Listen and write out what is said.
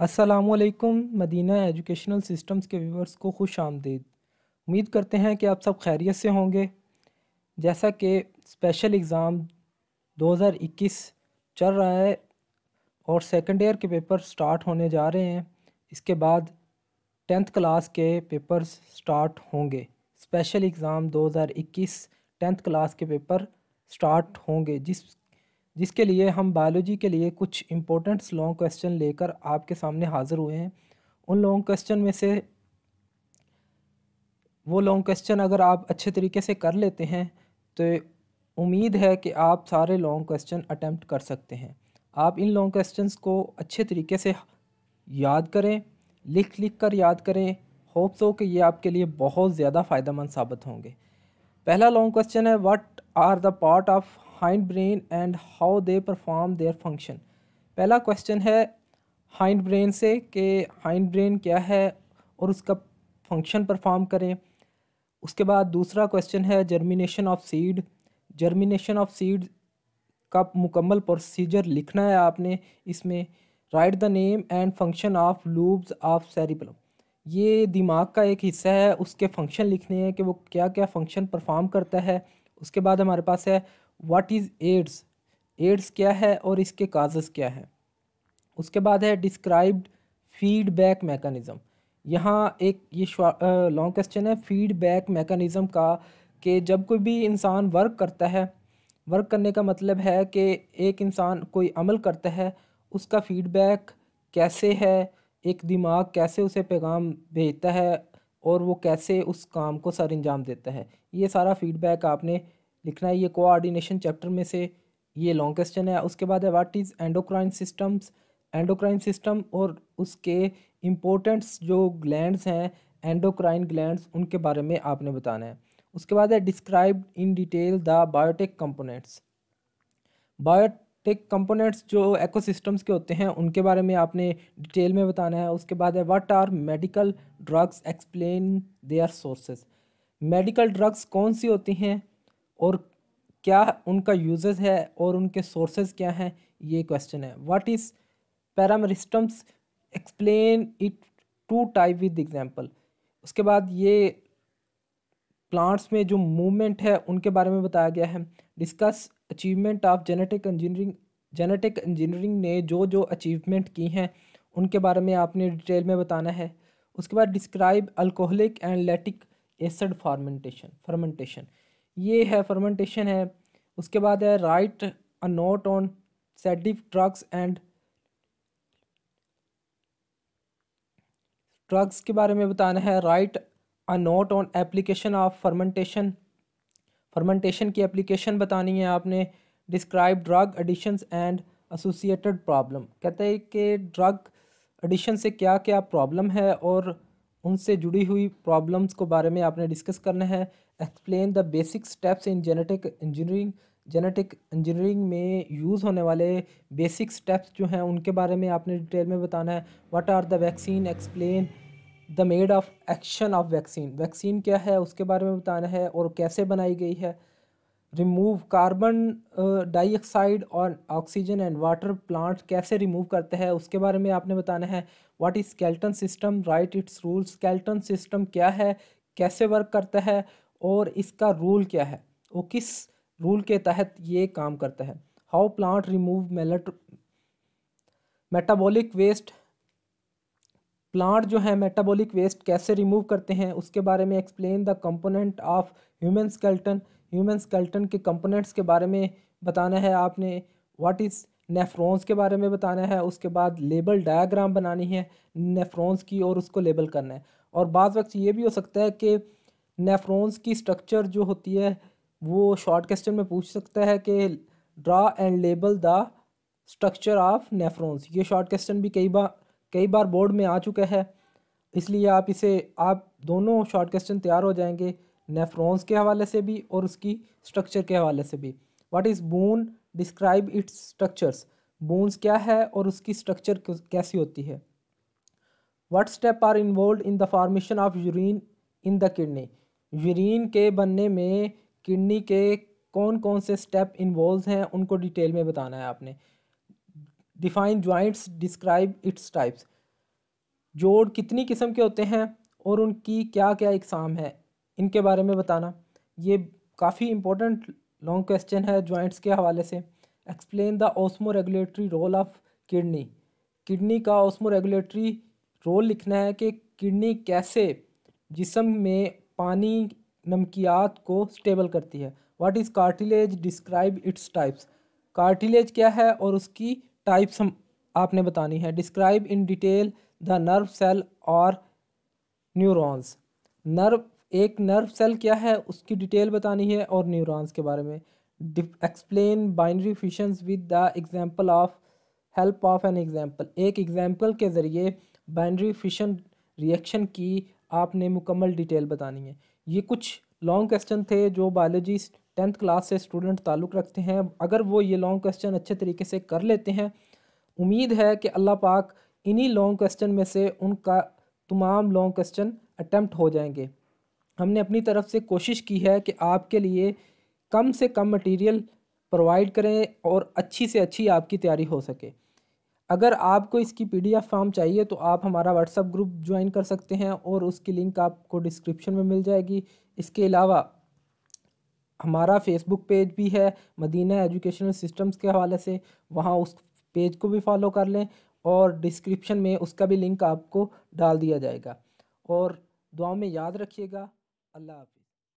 अस्सलामुअलैकुम Medina educational systems के viewers को खुश आमदीद। उम्मीद करते हैं कि आप सब खैरियत से होंगे। जैसा कि स्पेशल एग्ज़ाम 2021 चल रहा है और सेकंड ईयर के पेपर स्टार्ट होने जा रहे हैं। इसके बाद 10th क्लास के पेपर्स स्टार्ट होंगे। स्पेशल एग्ज़ाम 2021 10th क्लास के पेपर स्टार्ट होंगे जिसके लिए हम बायोलॉजी के लिए कुछ इम्पोर्टेंट लॉन्ग क्वेश्चन लेकर आपके सामने हाज़िर हुए हैं। उन लॉन्ग क्वेश्चन में से वो लॉन्ग क्वेश्चन अगर आप अच्छे तरीके से कर लेते हैं तो उम्मीद है कि आप सारे लॉन्ग क्वेश्चन अटेम्प्ट कर सकते हैं। आप इन लॉन्ग क्वेश्चंस को अच्छे तरीके से याद करें, लिख लिख कर याद करें। होप्स हो कि ये आपके लिए बहुत ज़्यादा फ़ायदेमंद साबित होंगे। पहला लॉन्ग क्वेश्चन है, what are the part of hind brain and how they perform their function. पहला क्वेश्चन है हाइंड ब्रेन से कि हाइंड ब्रेन क्या है और उसका फंक्शन परफॉर्म करें। उसके बाद दूसरा क्वेश्चन है germination of seed. Germination of seed का मुकम्मल प्रोसीजर लिखना है आपने। इसमें right the name and function of lubes of cerebellum. ये दिमाग का एक हिस्सा है, उसके फंक्शन लिखने हैं कि वो क्या क्या फंक्शन परफॉर्म करता है। उसके बाद हमारे पास है व्हाट इज़ एड्स। एड्स क्या है और इसके काजेज़ क्या है। उसके बाद है डिस्क्राइब्ड फीडबैक मैकेनिज़्म। यहाँ एक ये लॉन्ग क्वेश्चन है फीडबैक मैकेनिज़्म का, कि जब कोई भी इंसान वर्क करता है, वर्क करने का मतलब है कि एक इंसान कोई अमल करता है, उसका फीडबैक कैसे है, एक दिमाग कैसे उसे पैगाम भेजता है और वो कैसे उस काम को सर अंजाम देता है। ये सारा फीडबैक आपने लिखना है। ये कोऑर्डिनेशन चैप्टर में से ये लॉन्ग क्वेश्चन है। उसके बाद है what is endocrine systems. Endocrine system और उसके इम्पोर्टेंट्स जो ग्लैंड्स हैं, एंडोक्राइन ग्लैंड्स, उनके बारे में आपने बताना है। उसके बाद है describe in detail the biotic components. Biotic components जो एकोसिस्टम्स के होते हैं उनके बारे में आपने डिटेल में बताना है। उसके बाद है what are medical drugs, explain their sources. Medical drugs कौन सी होती हैं और क्या उनका यूजेस है और उनके सोर्सेज क्या हैं, ये क्वेश्चन है। What is parameristems, explain it to type with example. उसके बाद ये प्लांट्स में जो मूवमेंट है उनके बारे में बताया गया है। Discuss achievement of genetic engineering. Genetic engineering ने जो जो अचीवमेंट की हैं उनके बारे में आपने डिटेल में बताना है। उसके बाद describe alcoholic and lactic acid fermentation. ये है फर्मेंटेशन है। उसके बाद है write a note on sedative drugs के बारे में बताना है। Write a note on application of fermentation. Fermentation की एप्लीकेशन बतानी है आपने। Describe drug addictions and associated problem. कहते हैं कि ड्रग एडिशन से क्या क्या प्रॉब्लम है और उनसे जुड़ी हुई प्रॉब्लम्स को बारे में आपने डिस्कस करना है। Explain the basic steps in genetic engineering. Genetic engineering में यूज़ होने वाले बेसिक स्टेप्स जो हैं उनके बारे में आपने डिटेल में बताना है। What are the vaccine, explain the mode of action of vaccine. Vaccine क्या है उसके बारे में बताना है और कैसे बनाई गई है। रिमूव कार्बन डाइऑक्साइड और ऑक्सीजन एंड वाटर प्लांट कैसे रिमूव करते हैं उसके बारे में आपने बताना है। What is skeleton system, right it's rule. Skeleton system क्या है, कैसे वर्क करता है और इसका रूल क्या है, वो किस रूल के तहत ये काम करता है। How plant remove metabolic waste. Plant जो है मेटाबॉलिक वेस्ट कैसे रिमूव करते हैं उसके बारे में। Explain the component of human skeleton. Human skeleton के कंपोनेंट्स के बारे में बताना है आपने। व्हाट इज़ नेफ्रॉन्स के बारे में बताना है। उसके बाद लेबल डायग्राम बनानी है नेफ्रॉन्स की और उसको लेबल करना है। और बाद वक्त ये भी हो सकता है कि नेफ्रॉन्स की स्ट्रक्चर जो होती है वो शॉर्ट क्वेश्चन में पूछ सकता है कि draw and label the structure of nephrons. ये शॉर्ट क्वेश्चन भी कई बार बोर्ड में आ चुका है, इसलिए आप दोनों शॉर्ट क्वेश्चन तैयार हो जाएंगे नेफ्रॉन्स के हवाले से भी और उसकी स्ट्रक्चर के हवाले से भी। What is bone, describe its structures. Bones क्या है और उसकी स्ट्रक्चर कैसी होती है। What step are involved in the formation of urine in the kidney. Urine के बनने में किडनी के कौन कौन से स्टेप इन्वॉल्व हैं उनको डिटेल में बताना है आपने। Define joints, describe its types. जोड़ कितनी किस्म के होते हैं और उनकी क्या क्या इकसाम है, इनके बारे में बताना। ये काफ़ी इम्पोर्टेंट लॉन्ग क्वेश्चन है जॉइंट्स के हवाले से। Explain the osmoregulatory role of kidney. Kidney का ऑस्मो रेगुलेटरी रोल लिखना है कि किडनी कैसे जिस्म में पानी नमकियात को स्टेबल करती है। What is cartilage, describe its types. Cartilage क्या है और उसकी टाइप्स हम आपने बतानी है। Describe in detail the nerve cell और न्यूरॉन्स। एक नर्व सेल क्या है उसकी डिटेल बतानी है और न्यूरॉन्स के बारे में। Explain binary fissions with the example of help of an example. एक एग्जांपल के ज़रिए बाइनरी फिशन रिएक्शन की आपने मुकम्मल डिटेल बतानी है। ये कुछ लॉन्ग क्वेश्चन थे जो बायोलॉजी 10th क्लास से स्टूडेंट ताल्लुक़ रखते हैं। अगर वो ये लॉन्ग क्वेश्चन अच्छे तरीके से कर लेते हैं, उम्मीद है कि अल्लाह पाक इन्हीं लॉन्ग क्वेश्चन में से उनका तमाम लॉन्ग क्वेश्चन अटैम्प्ट हो जाएंगे। हमने अपनी तरफ से कोशिश की है कि आपके लिए कम से कम मटेरियल प्रोवाइड करें और अच्छी से अच्छी आपकी तैयारी हो सके। अगर आपको इसकी PDF फॉर्म चाहिए तो आप हमारा व्हाट्सअप ग्रुप ज्वाइन कर सकते हैं और उसकी लिंक आपको डिस्क्रिप्शन में मिल जाएगी। इसके अलावा हमारा फेसबुक पेज भी है मदीना एजुकेशनल सिस्टम्स के हवाले से, वहाँ उस पेज को भी फॉलो कर लें और डिस्क्रिप्शन में उसका भी लिंक आपको डाल दिया जाएगा। और दुआ में याद रखिएगा। अल्लाह हाफ़िज़।